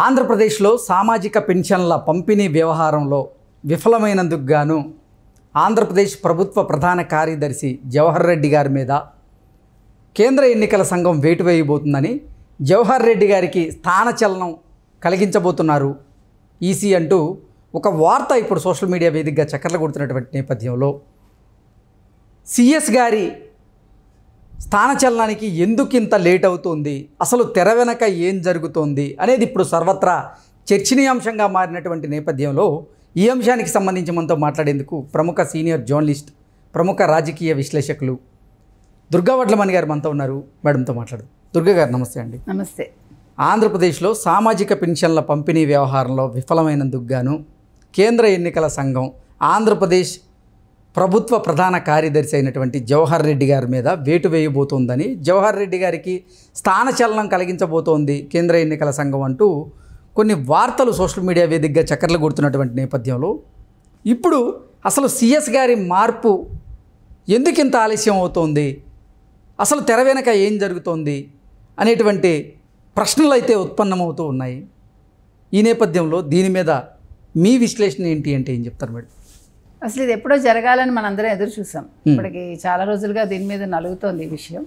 ఆంధ్రప్రదేశ్లో సామాజిక పెన్షన్ల పంపిణీ వ్యవహారంలో విఫలమైనందుకు గాను ఆంధ్రప్రదేశ్ ప్రభుత్వ ప్రధాన కార్యదర్శి జవహర్ రెడ్డి గారి మీద కేంద్ర ఎన్నికల సంఘం వేటు వేయబోతుందని జవహర్ రెడ్డి గారికి స్థానచలనం కలిగించబోతున్నారు ఈసీ అంటూ ఒక వార్త ఇప్పుడు సోషల్ మీడియా వేదికగా చక్కర్లు కొడుతున్నటువంటి నేపథ్యంలో సిఎస్ గారి స్థానచలనానికి ఎందుకు ఇంత లేట్ అవుతుంది, అసలు తెర వెనక ఏం జరుగుతోంది అనేది ఇప్పుడు సర్వత్రా చర్చనీయాంశంగా మారినటువంటి నేపథ్యంలో ఈ అంశానికి సంబంధించి మనతో మాట్లాడేందుకు ప్రముఖ సీనియర్ జర్నలిస్ట్, ప్రముఖ రాజకీయ విశ్లేషకులు దుర్గా వడ్లమణి గారు మనతో ఉన్నారు. మేడంతో మాట్లాడదు. దుర్గా గారు నమస్తే అండి. నమస్తే. ఆంధ్రప్రదేశ్లో సామాజిక పెన్షన్ల పంపిణీ వ్యవహారంలో విఫలమైనందుకు గాను కేంద్ర ఎన్నికల సంఘం ఆంధ్రప్రదేశ్ ప్రభుత్వ ప్రధాన కార్యదర్శి అయినటువంటి జవహర్ రెడ్డి గారి మీద వేటు వేయబోతోందని, జవహర్ రెడ్డి గారికి స్థానచలనం కలిగించబోతోంది కేంద్ర ఎన్నికల సంఘం అంటూ కొన్ని వార్తలు సోషల్ మీడియా వేదికగా చక్కర్లు కొడుతున్నటువంటి నేపథ్యంలో ఇప్పుడు అసలు సిఎస్ గారి మార్పు ఎందుకు ఇంత ఆలస్యం అవుతోంది, అసలు తెర వెనక ఏం జరుగుతోంది అనేటువంటి ప్రశ్నలు అయితే ఉత్పన్నమవుతూ ఉన్నాయి. ఈ నేపథ్యంలో దీని మీద మీ విశ్లేషణ ఏంటి అంటే ఏం చెప్తారు మేడం? అసలు ఇది ఎప్పుడో జరగాలని మనందరం ఎదురు చూసాం. ఇప్పటికి చాలా రోజులుగా దీని మీద నలుగుతోంది ఈ విషయం.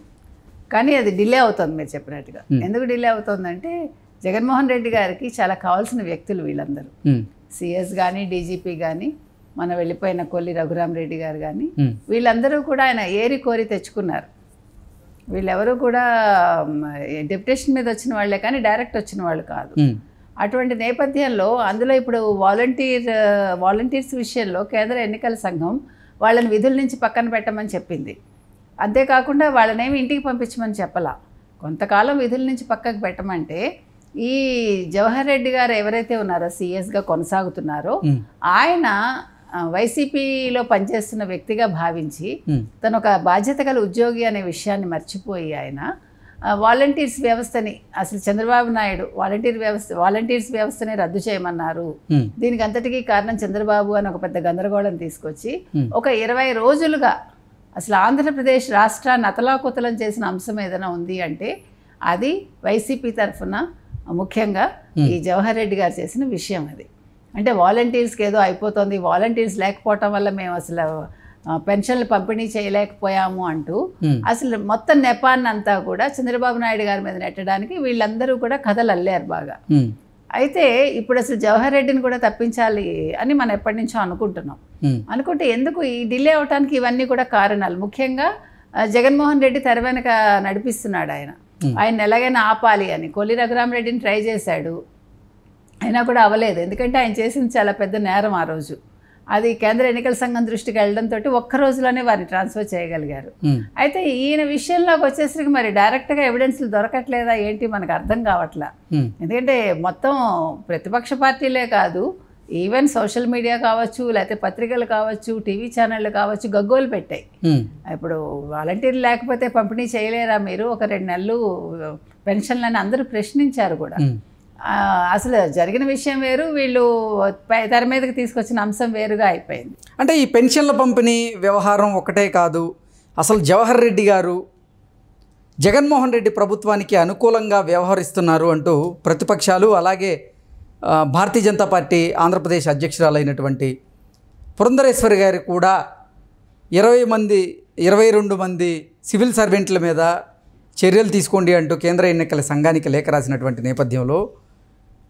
కానీ అది డిలే అవుతుంది మీరు చెప్పినట్టుగా. ఎందుకు డిలే అవుతుందంటే జగన్మోహన్ రెడ్డి గారికి చాలా కావాల్సిన వ్యక్తులు వీళ్ళందరూ. సిఎస్ కానీ, డీజీపీ కానీ, మన వెళ్ళిపోయిన కొల్లి రఘురామ్ రెడ్డి గారు కానీ, వీళ్ళందరూ కూడా ఆయన ఏరి కోరి తెచ్చుకున్నారు. వీళ్ళెవరూ కూడా డెప్యుటేషన్ మీద వచ్చిన వాళ్ళే కానీ డైరెక్ట్ వచ్చిన వాళ్ళు కాదు. అటువంటి నేపథ్యంలో అందులో ఇప్పుడు వాలంటీర్స్ విషయంలో కేంద్ర ఎన్నికల సంఘం వాళ్ళని విధుల నుంచి పక్కన పెట్టమని చెప్పింది. అంతేకాకుండా వాళ్ళనేమి ఇంటికి పంపించమని చెప్పలా. కొంతకాలం విధుల నుంచి పక్కకు పెట్టమంటే ఈ జవహర్ రెడ్డి గారు ఎవరైతే ఉన్నారో సిఎస్గా కొనసాగుతున్నారో ఆయన వైసీపీలో పనిచేస్తున్న వ్యక్తిగా భావించి తను ఒక బాధ్యత గల ఉద్యోగి అనే విషయాన్ని మర్చిపోయి ఆయన వాలంటీర్స్ వ్యవస్థని, అసలు చంద్రబాబు నాయుడు వాలంటీర్స్ వ్యవస్థని రద్దు చేయమన్నారు. దీనికి అంతటికీ కారణం చంద్రబాబు అని ఒక పెద్ద గందరగోళం తీసుకొచ్చి ఒక 20 రోజులుగా అసలు ఆంధ్రప్రదేశ్ రాష్ట్రాన్ని అతలాకుతలం చేసిన అంశం ఏదైనా ఉంది అంటే అది వైసీపీ తరఫున ముఖ్యంగా ఈ జవహర్ రెడ్డి గారు చేసిన విషయం. అది అంటే వాలంటీర్స్కి ఏదో అయిపోతుంది, వాలంటీర్స్ లేకపోవటం వల్ల మేము అసలు పెన్షన్లు పంపిణీ చేయలేకపోయాము అంటూ అసలు మొత్తం నెపాన్ని అంతా కూడా చంద్రబాబు నాయుడు గారి మీద నెట్టడానికి వీళ్ళందరూ కూడా కథలు అల్లారు బాగా. అయితే ఇప్పుడు అసలు జవహర్ రెడ్డిని కూడా తప్పించాలి అని మనం ఎప్పటి నుంచో అనుకుంటున్నాం. అనుకుంటే ఎందుకు ఈ డిలే అవడానికి ఇవన్నీ కూడా కారణాలు. ముఖ్యంగా జగన్మోహన్ రెడ్డి తెర వెనక నడిపిస్తున్నాడు. ఆయన ఎలాగైనా ఆపాలి అని కొల్లి రఘురామ్ రెడ్డిని ట్రై చేశాడు, అయినా కూడా అవ్వలేదు. ఎందుకంటే ఆయన చేసింది చాలా పెద్ద నేరం ఆ రోజు. అది కేంద్ర ఎన్నికల సంఘం దృష్టికి వెళ్ళడంతో ఒక్క రోజులోనే వారిని ట్రాన్స్ఫర్ చేయగలిగారు. అయితే ఈయన విషయంలోకి వచ్చేసరికి మరి డైరెక్ట్గా ఎవిడెన్స్లు దొరకట్లేదా ఏంటి మనకు అర్థం కావట్లా. ఎందుకంటే మొత్తం ప్రతిపక్ష పార్టీలే కాదు, ఈవెన్ సోషల్ మీడియా కావచ్చు, లేకపోతే పత్రికలు కావచ్చు, టీవీ ఛానళ్ళు కావచ్చు, గగ్గోలు పెట్టాయి. ఇప్పుడు వాలంటీర్లు లేకపోతే పంపిణీ చేయలేరా మీరు, ఒక 2 నెలలు పెన్షన్లని అందరూ ప్రశ్నించారు కూడా. అసలు జరిగిన విషయం వేరు, వీళ్ళు తెర మీదకి తీసుకొచ్చిన అంశం వేరుగా అయిపోయింది. అంటే ఈ పెన్షన్ల పంపిణీ వ్యవహారం ఒకటే కాదు, అసలు జవహర్ రెడ్డి గారు జగన్మోహన్ రెడ్డి ప్రభుత్వానికి అనుకూలంగా వ్యవహరిస్తున్నారు అంటూ ప్రతిపక్షాలు, అలాగే భారతీయ జనతా పార్టీ ఆంధ్రప్రదేశ్ అధ్యక్షురాలైనటువంటి పురంధరేశ్వరి గారు కూడా 22 మంది సివిల్ సర్వెంట్ల మీద చర్యలు తీసుకోండి అంటూ కేంద్ర ఎన్నికల సంఘానికి లేఖ రాసినటువంటి నేపథ్యంలో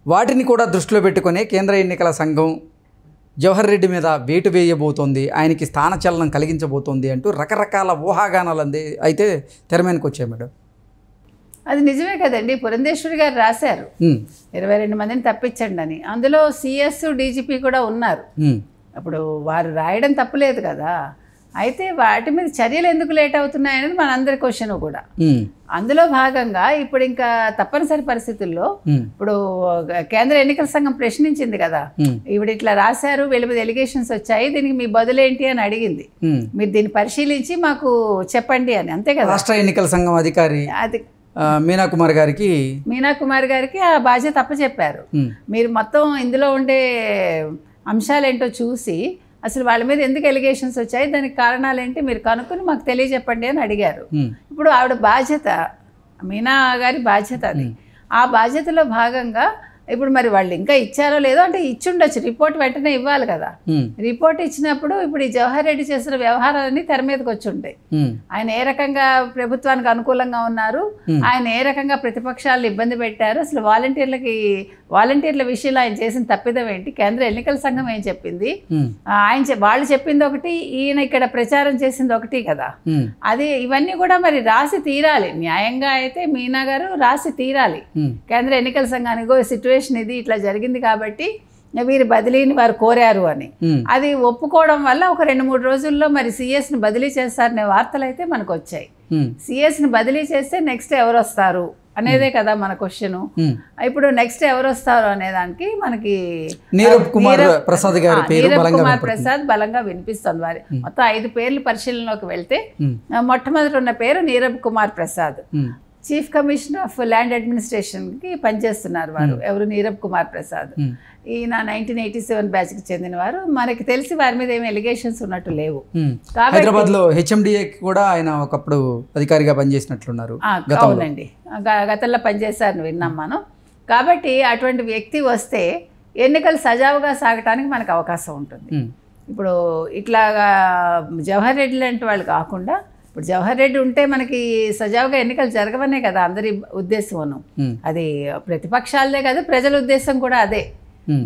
వాటిని కూడా దృష్టిలో పెట్టుకునే కేంద్ర ఎన్నికల సంఘం జవహర్ రెడ్డి మీద వేటు వేయబోతోంది, ఆయనకి స్థానచలనం కలిగించబోతోంది అంటూ రకరకాల ఊహాగానాలు అయితే తెర మీదకి వచ్చాయి మేడం. అది నిజమే కదండి. పురంధేశ్వరి గారు రాశారు 22 మందిని తప్పించండి అని. అందులో సిఎస్, డీజీపీ కూడా ఉన్నారు. అప్పుడు వారు రాయడం తప్పులేదు కదా. అయితే వాటి మీద చర్యలు ఎందుకు లేట్ అవుతున్నాయనేది మనందరి క్వశ్చన్ కూడా. అందులో భాగంగా ఇప్పుడు ఇంకా తప్పనిసరి పరిస్థితుల్లో ఇప్పుడు కేంద్ర ఎన్నికల సంఘం ప్రశ్నించింది కదా, ఇప్పుడు ఇట్లా రాశారు, వీళ్ళ మీద ఎలిగేషన్స్ వచ్చాయి, దీనికి మీ బదులేంటి అని అడిగింది. మీరు దీన్ని పరిశీలించి మాకు చెప్పండి అని. అంతే కదా. రాష్ట్ర ఎన్నికల సంఘం అధికారి అది మీనా కుమార్ గారికి ఆ బాధ్యత అప్పచెప్పారు. మీరు మొత్తం ఇందులో ఉండే అంశాలేంటో చూసి అసలు వాళ్ళ మీద ఎందుకు ఎలిగేషన్స్ వచ్చాయి, దానికి కారణాలు ఏంటి మీరు కనుక్కొని మాకు తెలియజెప్పండి అని అడిగారు. ఇప్పుడు ఆవిడ బాధ్యత, మీనా గారి బాధ్యత అది. ఆ బాధ్యతలో భాగంగా ఇప్పుడు మరి వాళ్ళు ఇంకా ఇచ్చారో లేదో అంటే ఇచ్చుండొచ్చు, రిపోర్ట్ వెంటనే ఇవ్వాలి కదా. రిపోర్ట్ ఇచ్చినప్పుడు ఇప్పుడు ఈ జవహర్ రెడ్డి చేసిన వ్యవహారాలన్నీ తెర మీదకి వచ్చి ఉంటాయి. ఆయన ఏ రకంగా ప్రభుత్వానికి అనుకూలంగా ఉన్నారు, ఆయన ఏ రకంగా ప్రతిపక్షాలను ఇబ్బంది పెట్టారు, అసలు వాలంటీర్ల విషయంలో ఆయన చేసిన తప్పిదం ఏంటి, కేంద్ర ఎన్నికల సంఘం ఏం చెప్పింది, వాళ్ళు చెప్పింది ఒకటి, ఈయన ఇక్కడ ప్రచారం చేసింది ఒకటి కదా. అది ఇవన్నీ కూడా మరి రాసి తీరాలి, న్యాయంగా అయితే మీనా గారు రాసి తీరాలి కేంద్ర ఎన్నికల సంఘానికి. సిచ్యువేషన్ ఇది ఇట్లా జరిగింది కాబట్టి వీరి బదిలీని వారు కోరారు అని, అది ఒప్పుకోవడం వల్ల ఒక 2-3 రోజుల్లో మరి సిఎస్ని బదిలీ చేస్తారనే వార్తలు అయితే మనకు వచ్చాయి. సిఎస్ని బదిలీ చేస్తే నెక్స్ట్ ఎవరు వస్తారు అనేదే కదా మన క్వశ్చన్. ఇప్పుడు నెక్స్ట్ ఎవరు వస్తారు అనే దానికి మనకి నీరబ్ కుమార్ ప్రసాద్ బలంగా వినిపిస్తుంది. వారి మొత్తం 5 పేర్లు పరిశీలనలోకి వెళ్తే మొట్టమొదటి ఉన్న పేరు Neerab Kumar Prasad. Chief commissioner of land అడ్మినిస్ట్రేషన్కి పనిచేస్తున్నారు వారు. ఎవరు? నీరబ్ కుమార్ ప్రసాద్. ఈయన 1987 బ్యాచ్కి చెందినవారు. మనకి తెలిసి వారి మీద ఏమి ఎలిగేషన్స్ ఉన్నట్టు లేవు. హైదరాబాద్లో హెచ్ఎండిఏ కూడా ఆయన ఒకప్పుడు అధికారిగా పనిచేసినట్లున్నారు. అవునండి, గతంలో పనిచేశారని విన్నాం మనం. కాబట్టి అటువంటి వ్యక్తి వస్తే ఎన్నికలు సజావుగా సాగటానికి మనకు అవకాశం ఉంటుంది. ఇప్పుడు ఇట్లాగా జవహర్ రెడ్డి లాంటి వాళ్ళు కాకుండా, ఇప్పుడు జవహర్ రెడ్డి ఉంటే మనకి సజావుగా ఎన్నికలు జరగవనే కదా అందరి ఉద్దేశం. అది ప్రతిపక్షాలదే కాదు, ప్రజల ఉద్దేశం కూడా అదే.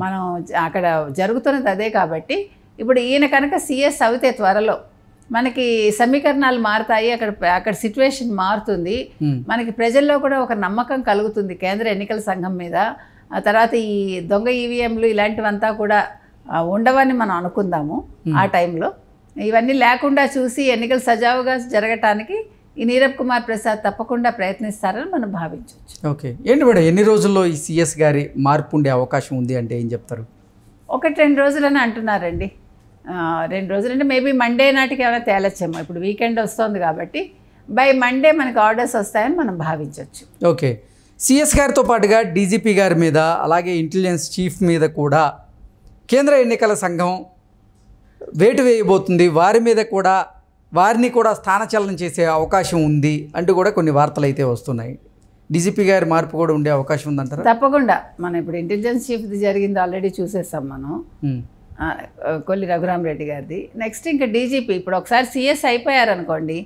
మనం అక్కడ జరుగుతున్నది అదే. కాబట్టి ఇప్పుడు ఈయన కనుక సిఎస్ అవుతే త్వరలో మనకి సమీకరణాలు మారుతాయి, అక్కడ సిచ్యువేషన్ మారుతుంది, మనకి ప్రజల్లో కూడా ఒక నమ్మకం కలుగుతుంది కేంద్ర ఎన్నికల సంఘం మీద. ఆ తర్వాత ఈ దొంగ ఈవీఎంలు ఇలాంటివంతా కూడా ఉండవని మనం అనుకుందాము. ఆ టైంలో ఇవన్నీ లేకుండా చూసి ఎన్నికలు సజావుగా జరగటానికి ఈ నీరబ్ కుమార్ ప్రసాద్ తప్పకుండా ప్రయత్నిస్తారని మనం భావించవచ్చు. ఓకే, ఏంటి మేడం, ఎన్ని రోజుల్లో ఈ సిఎస్ గారి మార్పు ఉండే అవకాశం ఉంది అంటే ఏం చెప్తారు? 1-2 రోజులని అంటున్నారండి. 2 రోజులంటే మేబీ మండే నాటికి ఏమైనా తేలచ్చేమో. ఇప్పుడు వీకెండ్ వస్తుంది కాబట్టి బై మండే మనకు ఆర్డర్స్ వస్తాయని మనం భావించవచ్చు. ఓకే, సిఎస్ గారితో పాటుగా డీజీపీ గారి మీద, అలాగే ఇంటెలిజెన్స్ చీఫ్ మీద కూడా కేంద్ర ఎన్నికల సంఘం వేటు వేయబోతుంది, వారిని కూడా స్థానచలనం చేసే అవకాశం ఉంది అంటూ కూడా కొన్ని వార్తలు అయితే వస్తున్నాయి. డీజీపీ గారి మార్పు కూడా ఉండే అవకాశం ఉందంటారా? తప్పకుండా. మనం ఇప్పుడు ఇంటెలిజెన్స్ చీఫ్ది జరిగింది ఆల్రెడీ చూసేస్తాం మనం, కొల్లి రఘురామరెడ్డి గారిది. నెక్స్ట్ ఇంకా డీజీపీ. ఇప్పుడు ఒకసారి సిఎస్ అయిపోయారనుకోండి,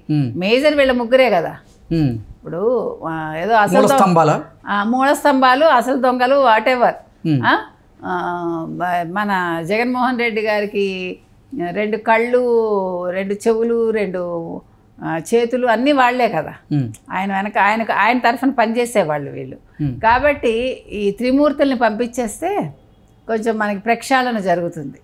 మేజర్ వీళ్ళ ముగ్గురే కదా. ఇప్పుడు ఏదో అసలు మూల స్తంభాలు, అసలు దొంగలు, వాట్ ఎవర్. మన జగన్మోహన్ రెడ్డి గారికి 2 కళ్ళు, 2 చెవులు, 2 చేతులు అన్నీ వాళ్లే కదా. ఆయన వెనక ఆయన తరఫున పనిచేసేవాళ్ళు వీళ్ళు. కాబట్టి ఈ త్రిమూర్తుల్ని పంపించేస్తే కొంచెం మనకి ప్రక్షాళన జరుగుతుంది.